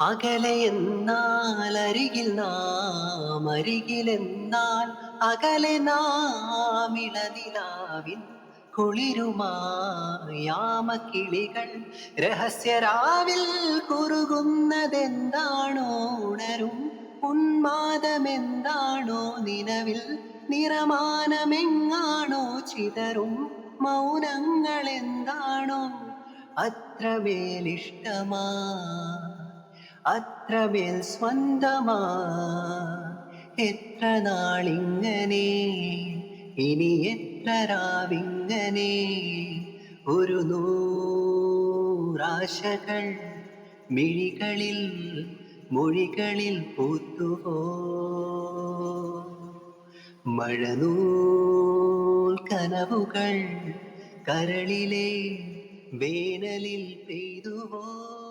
അകലെ എന്നാൽ അരികിൽ നാം, അരികിലെന്നാൽ അകലെ നാം. ഇളനിലാവിൻ കുളിരുമായാമക്കിളികൾ രഹസ്യരാവിൽ കുറുകുന്നതെന്താണോ? ഉണരും ഉന്മാദമെന്താണോ നിലവിൽ? നിറമാനമെങ്ങാണോ ചിതറും മൗനങ്ങളെന്താണോ? അത്രമേലിഷ്ടമാ, അത്രമേൽ സ്വന്തമാ. എത്ര നാളിങ്ങനെ, ഇനി എത്ര രാവിങ്ങനെ. ഒരു നൂറാശകൾ മിഴികളിൽ മൊഴികളിൽ പൂത്തുവോ? മഴനൂൽ കനവുകൾ കരളിലെ വേനലിൽ പെയ്തുവോ?